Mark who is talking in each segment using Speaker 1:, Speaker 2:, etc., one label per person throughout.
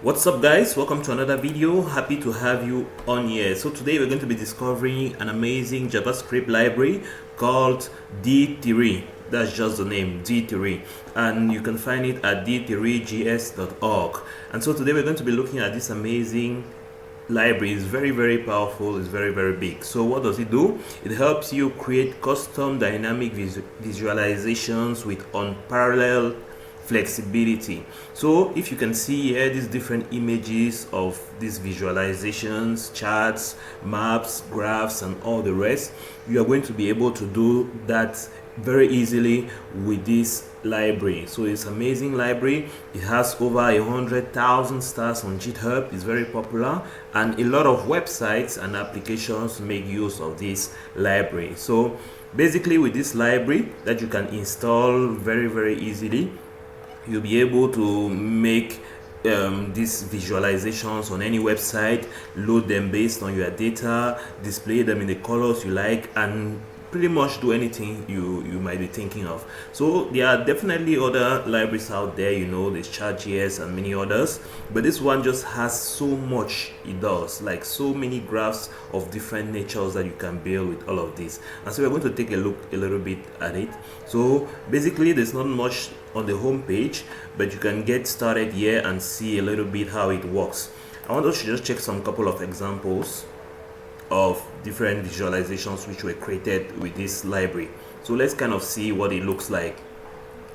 Speaker 1: What's up guys, welcome to another video. Happy to have you on here. So today we're going to be discovering an amazing JavaScript library called D3. That's just the name, D3, and you can find it at D3.js.org. And so today we're going to be looking at this amazing library. Is very powerful. It's very big. So what does it do? It helps you create custom dynamic visualizations with unparalleled flexibility. So if you can see here, these different images of these visualizations, charts, maps, graphs, and all the rest, you are going to be able to do that very easily with this library. So it's an amazing library. It has over 100,000 stars on GitHub. It's very popular, and a lot of websites and applications make use of this library. So basically, with this library that you can install very easily, you'll be able to make these visualizations on any website, load them based on your data, display them in the colors you like, and pretty much do anything you might be thinking of. So there are definitely other libraries out there, you know, there's ReactJs and many others, but this one just has so much it does, like so many graphs of different natures that you can build with all of this. And so we're going to take a look a little bit at it. So basically there's not much on the home page, but you can get started here and see a little bit how it works. I want us to just check some couple of examples of different visualizations which were created with this library. So let's kind of see what it looks like.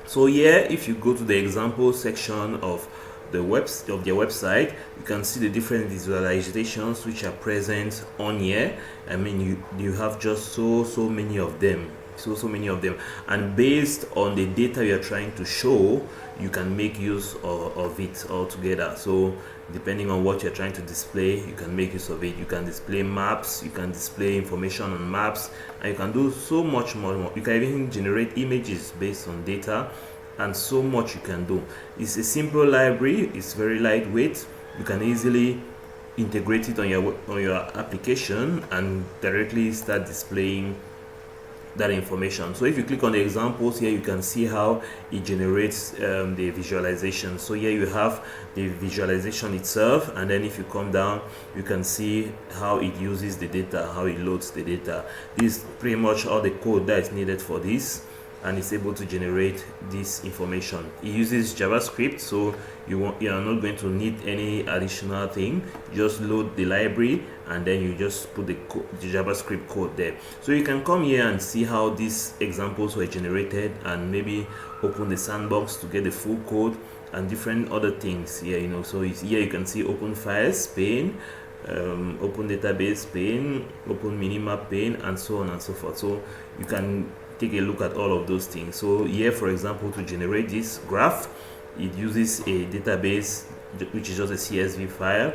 Speaker 1: So here, if you go to the example section of their website, you can see the different visualizations which are present on here. I mean, you have just so many of them. So many of them, and based on the data you're trying to show, you can make use of it all together. So depending on what you're trying to display, you can make use of it. You can display maps, you can display information on maps, and you can do so much more. You can even generate images based on data, and so much you can do. It's a simple library. It's very lightweight. You can easily integrate it on your application and directly start displaying that information. So if you click on the examples here, you can see how it generates the visualization. So here you have the visualization itself, and then if you come down, you can see how it uses the data, how it loads the data. This is pretty much all the code that is needed for this, and it's able to generate this information. It uses JavaScript, so you are not going to need any additional thing. You just load the library and then you just put the JavaScript code there. So you can come here and see how these examples were generated, and maybe open the sandbox to get the full code and different other things here, you know. So here you can see open files pane, open database pane, open minimap pane, and so on and so forth. So you can take a look at all of those things. So here, for example, to generate this graph, it uses a database which is just a CSV file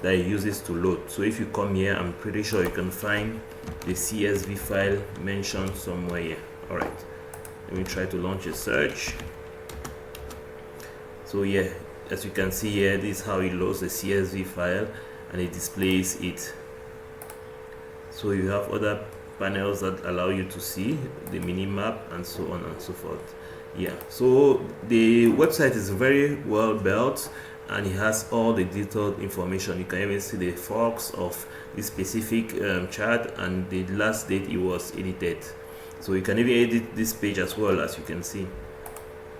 Speaker 1: that it uses to load. So if you come here, I'm pretty sure you can find the CSV file mentioned somewhere here. All right, let me try to launch a search. So yeah, as you can see here, this is how it loads the CSV file and it displays it. So you have other panels that allow you to see the minimap and so on and so forth. Yeah, so the website is very well built, and it has all the detailed information. You can even see the forks of the specific chart and the last date it was edited. So you can even edit this page as well, as you can see.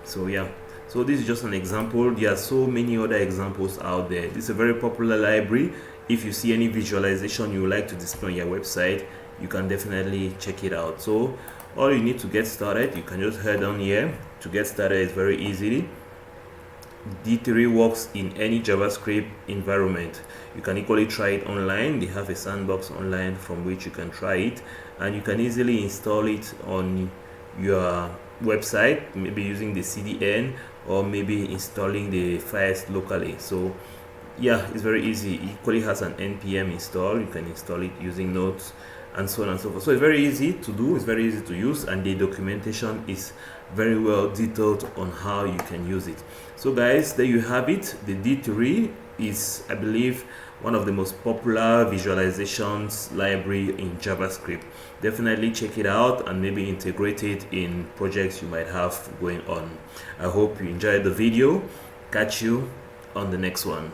Speaker 1: So yeah, so this is just an example. There are so many other examples out there. This is a very popular library. If you see any visualization you would like to display on your website, you can definitely check it out. So all you need to get started, you can just head on here. To get started is very easy. D3 works in any JavaScript environment. You can equally try it online. They have a sandbox online from which you can try it, and you can easily install it on your website, maybe using the CDN or maybe installing the files locally. So yeah, it's very easy. It equally has an npm install. You can install it using nodes and so on and so forth. So it's very easy to do, it's very easy to use, and the documentation is very well detailed on how you can use it. So guys, there you have it. The D3 is, I believe, one of the most popular visualizations library in JavaScript. Definitely check it out and maybe integrate it in projects you might have going on. I hope you enjoyed the video. Catch you on the next one.